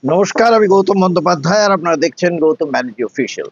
নমস্কার, আমি গৌতম বন্দ্যোপাধ্যায় আর আপনারা দেখছেন গৌতম ব্যানার্জি অফিসিয়াল।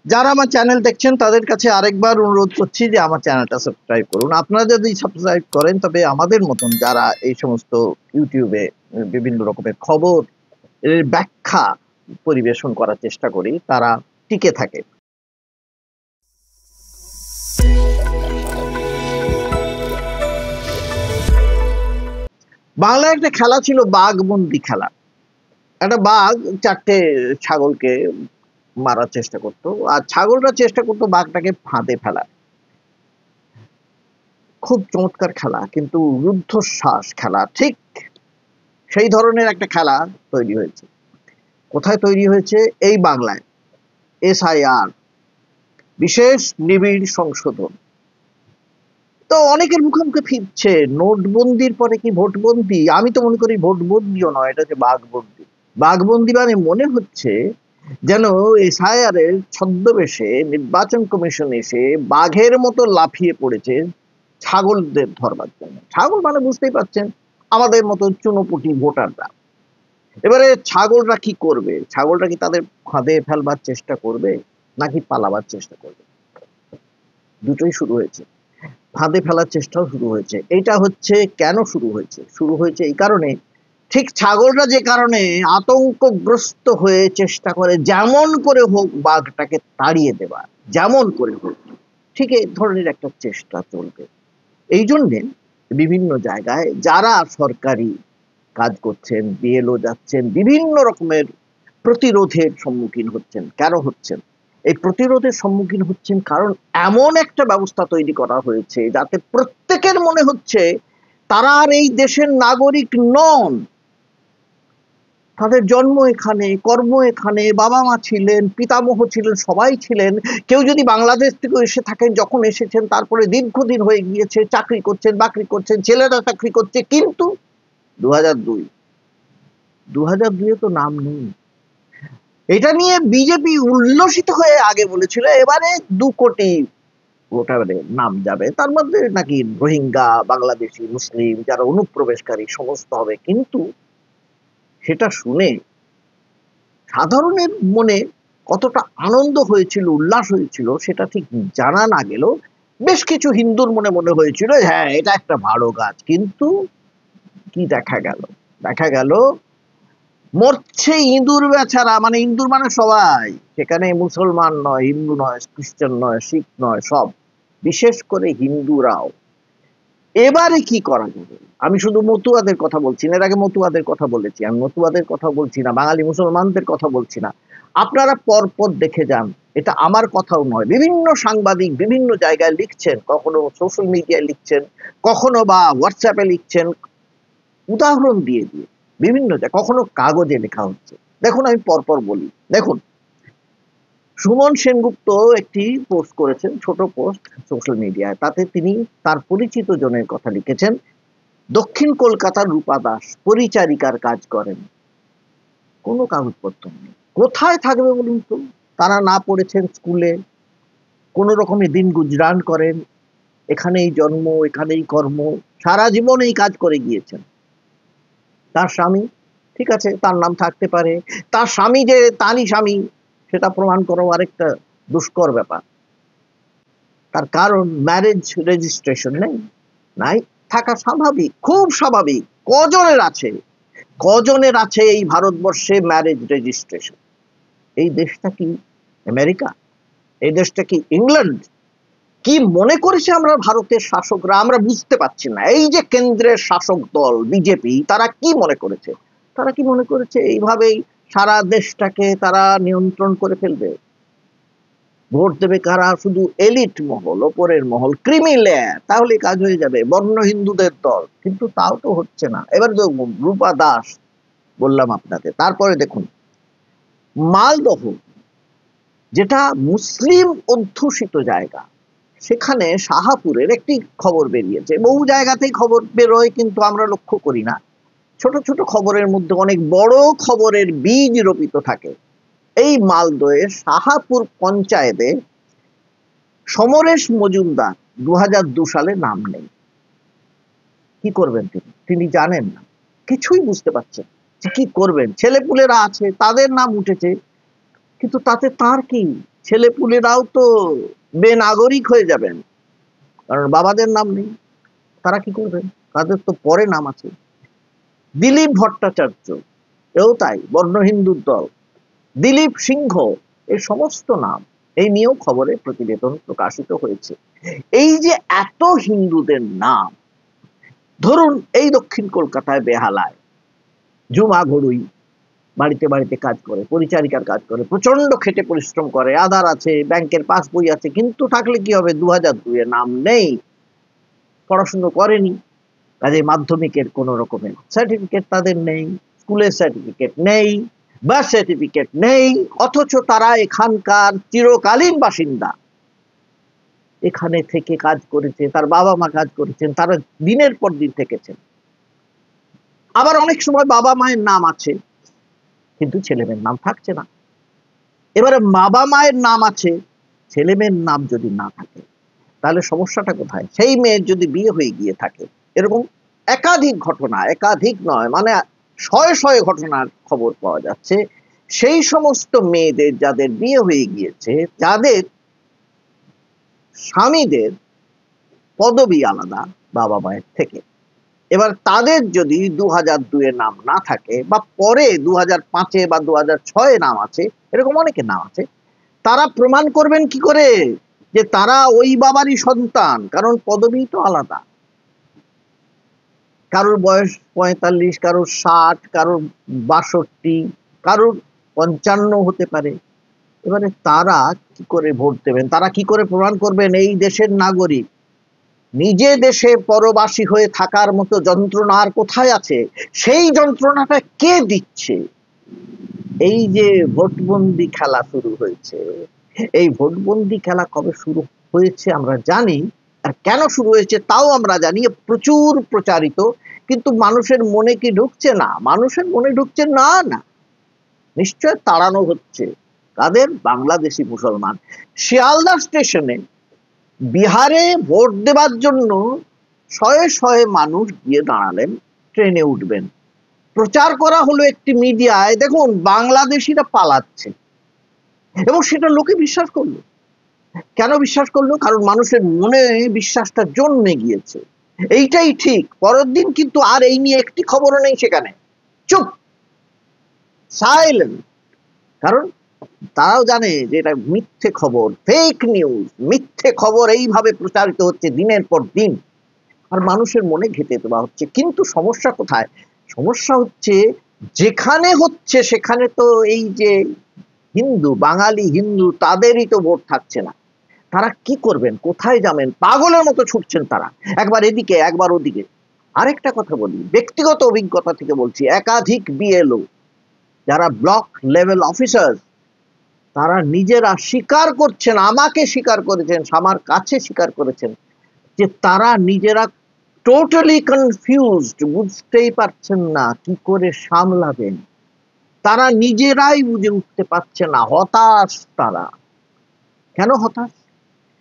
যারা আমার চ্যানেল দেখছেন তাদের কাছে আরেকবার অনুরোধ করছি যে আমার চ্যানেলটা সাবস্ক্রাইব করুন। আপনারা যদি সাবস্ক্রাইব করেন তবে আমাদের মতন যারা এই সমস্ত ইউটিউবে বিভিন্ন রকমের খবর এর ব্যাখ্যা পরিবেশন করার চেষ্টা করি তারা টিকে থাকে। বাংলায় একটা খেলা ছিল বাঘবন্দি খেলা। একটা বাঘ চারটে ছাগলকে মারার চেষ্টা করতো আর ছাগলরা চেষ্টা করতো বাঘটাকে ফাঁদে ফেলার। খুব চমৎকার খেলা, কিন্তু রুদ্ধশ্বাস খেলা। ঠিক সেই ধরনের একটা খেলা তৈরি হয়েছে। কোথায় তৈরি হয়েছে? এই বাংলায়। SIR, বিশেষ নিবিড় সংশোধন। তো অনেকের মুখে মুখে ফিরছে নোটবন্দির পরে কি ভোটবন্দি। আমি তো মনে করি ভোটবন্দিও নয়, এটা হচ্ছে বাঘবন্দি। বাঘবন্দি মানে মনে হচ্ছে যেন SIR এর ছদ্মবেশে নির্বাচন কমিশন এসে বাঘের মতো লাফিয়ে পড়েছে ছাগলদের ধরবার জন্য। ছাগল মানে বুঝতেই পারছেন আমাদের মতো চুনোপুটি ভোটাররা। এবারে ছাগলরা কি করবে? ছাগলরা কি তাদের ফাঁদে ফেলবার চেষ্টা করবে নাকি পালাবার চেষ্টা করবে? দুটোই শুরু হয়েছে। ফাঁদে ফেলার চেষ্টাও শুরু হয়েছে। এটা হচ্ছে কেন শুরু হয়েছে? শুরু হয়েছে এই কারণে, ঠিক ছাগলরা যে কারণে আতঙ্কগ্রস্ত হয়ে চেষ্টা করে যেমন করে হোক বাঘটাকে তাড়িয়ে দেবার, যেমন করে হোক, ঠিক এই ধরনের একটা চেষ্টা চলবে। এই জন্যে বিভিন্ন জায়গায় যারা সরকারি কাজ করছেন, BLO যাচ্ছেন, বিভিন্ন রকমের প্রতিরোধের সম্মুখীন হচ্ছেন। কেন হচ্ছেন? এই প্রতিরোধের সম্মুখীন হচ্ছেন কারণ এমন একটা ব্যবস্থা তৈরি করা হয়েছে যাতে প্রত্যেকের মনে হচ্ছে তারা আর এই দেশের নাগরিক নন। তাদের জন্ম এখানে, কর্ম এখানে, বাবা মা ছিলেন, পিতামহ ছিলেন, সবাই ছিলেন। কেউ যদি বাংলাদেশ থেকে এসে থাকেন, যখন এসেছেন তারপরে দীর্ঘদিন হয়ে গিয়েছে, চাকরি করছেন, বাকরি করছেন, ছেলেরা চাকরি করছে, কিন্তু 2002 তো নাম নেই। এটা নিয়ে বিজেপি উল্লসিত হয়ে আগে বলেছিল এবারে 2 কোটি ভোটারের নাম যাবে, তার মধ্যে নাকি রোহিঙ্গা, বাংলাদেশি, মুসলিম যারা অনুপ্রবেশকারী সমস্ত হবে। কিন্তু সেটা শুনে সাধারণের মনে কতটা আনন্দ হয়েছিল, উল্লাস হয়েছিল সেটা ঠিক জানা না গেলেও বেশ কিছু হিন্দুর মনে মনে হয়েছিল হ্যাঁ এটা একটা ভালো কাজ। কিন্তু কি দেখা গেল? দেখা গেল মরছে ইঁদুর বেচারা। মানে ইঁদুর মানে সবাই, সেখানে মুসলমান নয়, হিন্দু নয়, খ্রিস্টান নয়, শিখ নয়, সব, বিশেষ করে হিন্দুরাও। এবারে কি করা যাবে? আমি শুধু মতুয়াদের কথা বলছি না, এর আগে মতুয়াদের কথা বলেছি। আমি মতুয়াদের কথা বলছি না, বাঙালি মুসলমানদের কথা বলছি না। আপনারা পরপর দেখে যান, এটা আমার কথাও নয়। বিভিন্ন সাংবাদিক বিভিন্ন জায়গায় লিখছেন, কখনো সোশ্যাল মিডিয়ায় লিখছেন, কখনো বা হোয়াটসঅ্যাপে লিখছেন, উদাহরণ দিয়ে দিয়ে বিভিন্ন জায়গায়, কখনো কাগজে লেখা হচ্ছে। দেখুন আমি পরপর বলি। দেখুন, সুমন সেনগুপ্ত একটি পোস্ট করেছেন, ছোট পোস্ট সোশ্যাল মিডিয়ায়। তাতে তিনি তার পরিচিত জনের কথা লিখেছেন। দক্ষিণ কলকাতার রূপা দাস পরিচারিকার কাজ করেন, কোনো কাগজপত্র নেই। কোথায় থাকবে বলুন তো? তারা না পড়েছেন স্কুলে, কোনো রকমে দিন গুজরান করেন, এখানেই জন্ম, এখানেই কর্ম, সারা জীবন এই কাজ করে গিয়েছেন। তার স্বামী, ঠিক আছে তার নাম থাকতে পারে, তার স্বামী যে তারই স্বামী সেটা প্রমাণ করা আরেকটা দুষ্কর ব্যাপার। তার কারণ ম্যারেজ রেজিস্ট্রেশন নেই, নাই, থাকা স্বাভাবিক, খুব স্বাভাবিক। কজনের আছে এই ভারতবর্ষে ম্যারেজ রেজিস্ট্রেশন? এই দেশটা কি আমেরিকা? এই দেশটা কি ইংল্যান্ড? কি মনে করেছে আমরা ভারতের শাসকরা? আমরা বুঝতে পারছি না। এই যে কেন্দ্রের শাসক দল বিজেপি, তারা কি মনে করেছে? তারা কি মনে করেছে এইভাবেই সারা দেশটাকে তারা নিয়ন্ত্রণ করে ফেলবে? ভোট দেবে কারা? শুধু এলিট মহল, ওপরের মহল, ক্রিমি লেয়ার, তাহলে কাজ হয়ে যাবে, বর্ণ হিন্দুদের দল। কিন্তু তাও তো হচ্ছে না। এবার দেখুন রূপা দাস বললাম আপনাকে। তারপরে দেখুন মালদহ, যেটা মুসলিম অধ্যুষিত জায়গা, সেখানে শাহাপুরের একটি খবর বেরিয়েছে। বহু জায়গাতেই খবর বেরোয় কিন্তু আমরা লক্ষ্য করি না। ছোট ছোট খবরের মধ্যে অনেক বড় খবরের বীজ রোপিত থাকে। এই মালদহের শাহাপুর পঞ্চায়েতে সমরেশ মজুমদার 2002 সালে নাম নেই। কি করবেন তিনি? তিনি জানেন না, কিছুই বুঝতে পারছেন। কি করবেন? ছেলেপুলেরা আছে, তাদের নাম উঠেছে, কিন্তু তাতে তার কি? ছেলেপুলেরাও তো বেনাগরিক হয়ে যাবেন, কারণ বাবাদের নাম নেই। তারা কি করবেন? তাদের তো পরে নাম আছে। দিলীপ ভট্টাচার্য, এও তাই, বর্ণ হিন্দুর দল। দিলীপ সিংহ, এই সমস্ত নাম, এই নিয়েও খবরে প্রতিবেদন প্রকাশিত হয়েছে। এই যে এত হিন্দুদের নাম, ধরুন এই দক্ষিণ কলকাতায় বেহালায় ঝুমা ঘড়ুই বাড়িতে বাড়িতে কাজ করে, পরিচারিকার কাজ করে, প্রচন্ড খেটে পরিশ্রম করে, আধার আছে, ব্যাংকের পাস বই আছে, কিন্তু থাকলে কি হবে? 2002 নাম নেই, পড়াশুনো করেনি, কাজে মাধ্যমিকের কোন রকমের সার্টিফিকেট তাদের নেই, স্কুলের সার্টিফিকেট নেই, বার্থ সার্টিফিকেট নেই, অথচ তারা এখানকার চিরকালীন বাসিন্দা। এখানে থেকে কাজ করেছে, তার বাবা মা কাজ করেছেন, তারা দিনের পর দিন থেকেছেন। আবার অনেক সময় বাবা মায়ের নাম আছে, কিন্তু ছেলেমেয়ের নাম থাকছে না। এবারে বাবা মায়ের নাম আছে, ছেলে মেয়ের নাম যদি না থাকে, তাহলে সমস্যাটা কোথায়? সেই মেয়ের যদি বিয়ে হয়ে গিয়ে থাকে, এরকম একাধিক ঘটনা, একাধিক নয় মানে শয়ে শয়ে ঘটনার খবর পাওয়া যাচ্ছে, সেই সমস্ত মেয়েদের যাদের বিয়ে হয়ে গিয়েছে, যাদের স্বামীদের পদবি আলাদা বাবা মায়ের থেকে, এবার তাদের যদি 2002 নাম না থাকে, বা পরে 2005 বা 2006 নাম আছে, এরকম অনেকের নাম আছে, তারা প্রমাণ করবেন কি করে যে তারা ওই বাবারই সন্তান? কারণ পদবি তো আলাদা, কারোর বয়স 45, কারোর 60, কারোর 62, কারোর 55 হতে পারে। এবারে তারা কি করে ভোট দেবেন? তারা কি করে প্রমাণ করবেন এই দেশের নাগরিক? নিজে দেশে পরবাসী হয়ে থাকার মতো যন্ত্রণা আর কোথায় আছে? সেই যন্ত্রণাটা কে দিচ্ছে? এই যে ভোটবন্দি খেলা শুরু হয়েছে, এই ভোটবন্দি খেলা কবে শুরু হয়েছে আমরা জানি, আর কেন শুরু হয়েছে তাও আমরা জানি, প্রচুর প্রচারিত, কিন্তু মানুষের মনে কি ঢুকছে? না, মানুষের মনে ঢুকছে না। না, নিশ্চয় তাড়ানো হচ্ছে। তাদের বাংলাদেশি মুসলমান। শিয়ালদা স্টেশনে বিহারে ভোট দেবার জন্য শয়ে শয়ে মানুষ গিয়ে দাঁড়ালেন, ট্রেনে উঠবেন। প্রচার করা হলো একটি মিডিয়ায়, দেখুন বাংলাদেশিরা পালাচ্ছে, এবং সেটা লোকে বিশ্বাস করলো। কেন বিশ্বাস করলো? কারণ মানুষের মনে বিশ্বাসটা জন্মে গিয়েছে, এইটাই ঠিক। পরের দিন কিন্তু আর এই নিয়ে একটি খবরও নেই, সেখানে চুপ, সাইলেন্ট। কারণ তারাও জানে যে এটা মিথ্যে খবর, ফেক নিউজ, মিথ্যে খবর এইভাবে প্রচারিত হচ্ছে দিনের পর দিন, আর মানুষের মনে ঘেঁটে দেওয়া হচ্ছে। কিন্তু সমস্যা কোথায়? সমস্যা হচ্ছে যেখানে হচ্ছে সেখানে তো এই যে হিন্দু, বাঙালি হিন্দু, তাদেরই তো ভোট থাকছে না। তারা কি করবেন? কোথায় যাবেন? পাগলের মতো ছুটছেন তারা, একবার এদিকে একবার ওদিকে। আরেকটা কথা বলি, ব্যক্তিগত অভিজ্ঞতা থেকে বলছি, একাধিক বিএলও যারা ব্লক লেভেল অফিসার, তারা নিজেরা স্বীকার করছেন, আমাকে স্বীকার করেছেন, আমার কাছে স্বীকার করেছেন, যে তারা নিজেরা টোটালি কনফিউজড, বুঝতেই পারছেন না কি করে সামলাবেন। তারা নিজেরাই বুঝে উঠতে পারছে না, হতাশ তারা। কেন হতাশ?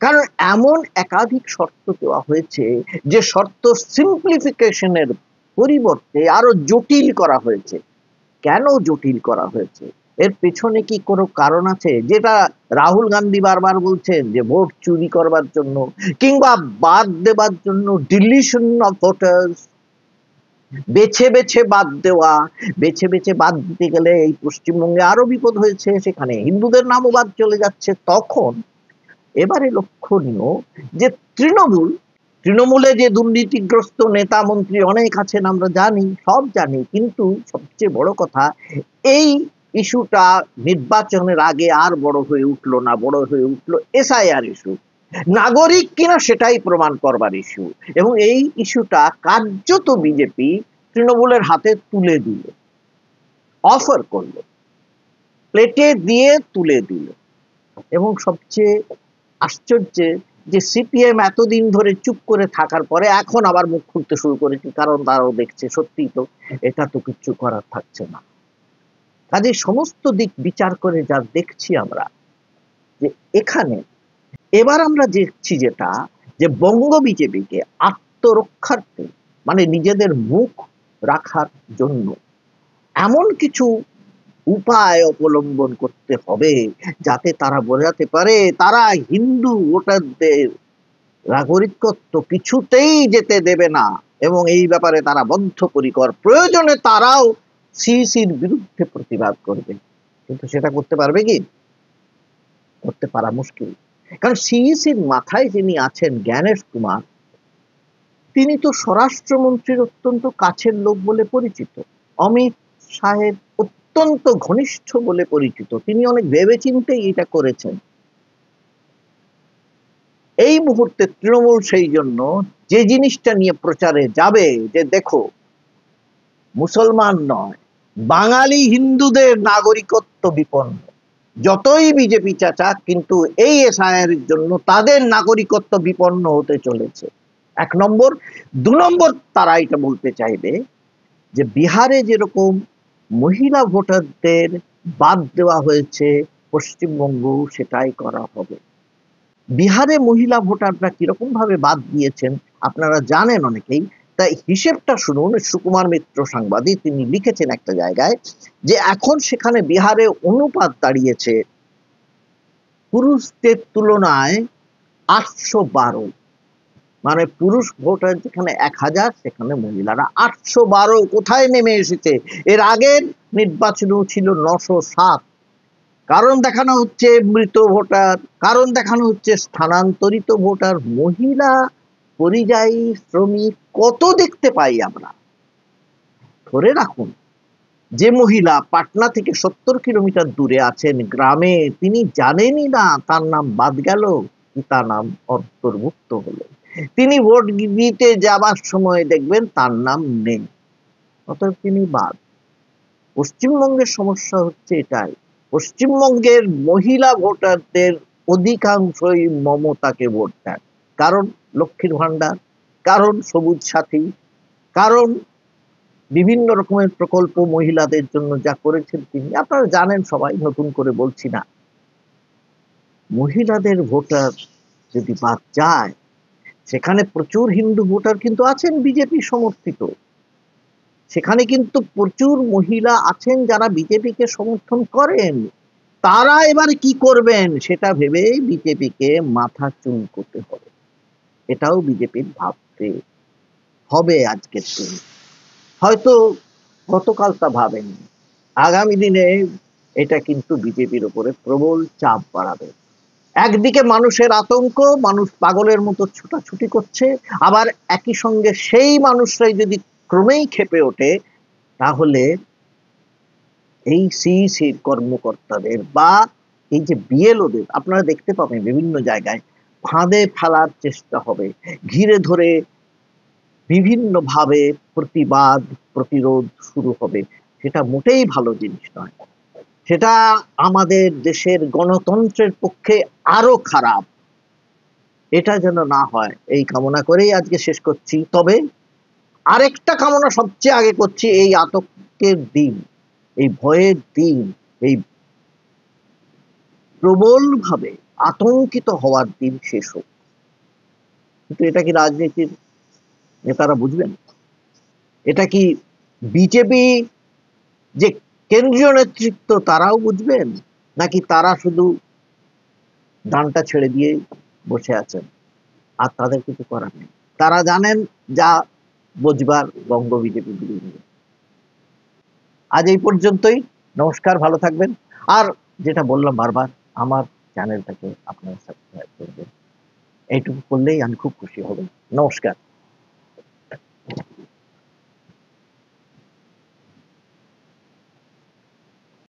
কারণ এমন একাধিক শর্ত দেওয়া হয়েছে, যে শর্ত সিম্পলিফিকেশনের পরিবর্তে আরো জটিল করা হয়েছে। কেন জটিল করা হয়েছে? এর পেছনে কি কোনো কারণ আছে? যেটা রাহুল গান্ধী বারবার বলছেন, যে ভোট চুরি করবার জন্য, কিংবা বাদ দেবার জন্য, ডিলিশন অফ ভোটার্স, বেছে বেছে বাদ দেওয়া। বেছে বেছে বাদ দিতে গেলে এই পশ্চিমবঙ্গে আরো বিপদ হয়েছে, সেখানে হিন্দুদের নামও বাদ চলে যাচ্ছে। তখন এবারে লক্ষণীয় যে তৃণমূলে যে দুর্নীতিগ্রস্ত নেতা মন্ত্রী অনেক আছেন, আমরা জানি, সব জানি, কিন্তু সবচেয়ে বড় কথা, এই ইস্যুটা নির্বাচনের আগে আর বড় হয়ে উঠলো না, বড় হয়ে উঠলো এসআইআর ইস্যু। নাগরিক কিনা সেটাই প্রমাণ করবার ইস্যু, এবং এই ইস্যুটা কার্যত বিজেপি তৃণমূলের হাতে তুলে দিল, অফার করলো, প্লেটে দিয়ে তুলে দিল। এবং সবচেয়ে আশ্চর্যের যে সিপিএম এতদিন ধরে চুপ করে থাকার পরে এখন আবার মুখ খুলতে শুরু করেছে, কারণ তারাও দেখছে সত্যি তো এটা তো কিচ্ছু করার থাকছে না। কাজে সমস্ত দিক বিচার করে যা দেখছি আমরা, যে এখানে এবার আমরা দেখছি যেটা, যে বঙ্গ বিজেপিকে আত্মরক্ষার্থে, মানে নিজেদের মুখ রাখার জন্য, এমন কিছু উপায় অবলম্বন করতে হবে যাতে তারা বোঝাতে পারে তারা হিন্দু ভোটারদের নাগরিকত্ব কিছুতেই যেতে দেবে না, এবং এই ব্যাপারে তারা বদ্ধপরিকর। প্রয়োজনে তারাও সিইসির বিরুদ্ধে প্রতিবাদ করবে, কিন্তু সেটা করতে পারবে কি? করতে পারা মুশকিল। কারণ সিইসির মাথায় যিনি আছেন জ্ঞানেশ কুমার, তিনি তো স্বরাষ্ট্রমন্ত্রীর অত্যন্ত কাছের লোক বলে পরিচিত, অমিত শাহের অত্যন্ত ঘনিষ্ঠ বলে পরিচিত। তিনি অনেক ভেবেচিন্তেই এটা করেছেন। এই মুহূর্তে তৃণমূল সেই জন্য যে জিনিসটা নিয়ে প্রচারে যাবে যে দেখো, মুসলমান নয়, বাঙালি হিন্দুদের নাগরিকত্ব বিপন্ন, যতই বিজেপি চাচাক, কিন্তু এই এসআইআর এর জন্য তাদের নাগরিকত্ব বিপন্ন হতে চলেছে, এক নম্বর। দু নম্বর, তারা এটা বলতে চাইবে যে বিহারে যেরকম মহিলা ভোটারদের বাদ দেওয়া হয়েছে, পশ্চিমবঙ্গ সেটাই করা হবে। বিহারে মহিলা ভোটাররা কিরকম ভাবে বাদ দিয়েছেন আপনারা জানেন অনেকেই। তাই হিসেবটা শুনুন, সুকুমার মিত্র সাংবাদিক তিনি লিখেছেন একটা জায়গায় যে এখন সেখানে বিহারে অনুপাত দাঁড়িয়েছে পুরুষদের তুলনায় 812, মানে পুরুষ ভোটার যেখানে 1000 সেখানে মহিলারা 812 কোথায় নেমে এসেছে? এর আগের নির্বাচনেও ছিল 907। কারণ দেখানো হচ্ছে মৃত ভোটার, কারণ দেখানো হচ্ছে স্থানান্তরিত ভোটার, মহিলা, পরিযায়ী শ্রমিক কত দেখতে পাই আমরা। ধরে রাখুন যে মহিলা পাটনা থেকে 70 কিলোমিটার দূরে আছেন গ্রামে, তিনি জানেনই না তার নাম বাদ গেল কি তার নাম অন্তর্ভুক্ত হলো। তিনি ভোট দিতে যাবার সময় দেখবেন তার নাম নেই, অতএব তিনি বাদ। পশ্চিমবঙ্গের সমস্যা হচ্ছে এটাই, পশ্চিমবঙ্গের মহিলা ভোটারদের অধিকাংশই মমতাকে ভোট দেন। কারণ লক্ষ্মীর ভান্ডার, কারণ সবুজ সাথী, কারণ বিভিন্ন রকমের প্রকল্প মহিলাদের জন্য যা করেছেন তিনি, আপনারা জানেন সবাই, নতুন করে বলছি না। মহিলাদের ভোটার যদি বাদ যায়, সেখানে প্রচুর হিন্দু ভোটার কিন্তু আছেন বিজেপি সমর্থিত, সেখানে কিন্তু প্রচুর মহিলা আছেন যারা বিজেপিকে সমর্থন করেন। তারা এবার কি করবেন সেটা ভেবে বিজেপিকে মাথা চুলকোতে হবে, এটাও বিজেপির ভাবতে হবে আজকের দিনে। হয়তো গতকাল তা ভাবেনি, আগামী দিনে এটা কিন্তু বিজেপির উপরে প্রবল চাপ বাড়াবে। একদিকে মানুষের আতঙ্ক, মানুষ পাগলের মতো ছুটাছুটি করছে, আবার একই সঙ্গে সেই মানুষরাই যদি ক্রমেই ক্ষেপে ওঠে, তাহলে এই সিইসির কর্মকর্তাদের বা এই যে বিএলওদের আপনারা দেখতে পাবেন বিভিন্ন জায়গায় ফাঁদে ফেলার চেষ্টা হবে, ঘিরে ধরে বিভিন্নভাবে প্রতিবাদ প্রতিরোধ শুরু হবে। সেটা মোটেই ভালো জিনিস নয়, সেটা আমাদের দেশের গণতন্ত্রের পক্ষে আরো খারাপ। এটা যেন না হয় এই কামনা করেই আজকে শেষ করছি। তবে আরেকটা কামনা সবচেয়ে আগে করছি, এই আতঙ্কের দিন, এই ভয়ের দিন, এই প্রবলভাবে আতঙ্কিত হওয়ার দিন শেষ হোক। কিন্তু এটা কি রাজনীতির নেতারা বুঝবেন? এটা কি বিজেপি যে কেন্দ্রীয় নেতৃত্ব তারাও বুঝবেন? নাকি তারা শুধু ডানটা ছেড়ে দিয়ে বসে আছেন আর তাদের কিছু করার নেই? তারা জানেন যা বুঝবার বঙ্গ বিজেপি বিরোধী। আজ এই পর্যন্তই, নমস্কার, ভালো থাকবেন। আর যেটা বললাম বারবার, আমার চ্যানেলটাকে আপনারা সাবস্ক্রাইব করবেন, এইটুকু করলেই আমি খুব খুশি হব। নমস্কার।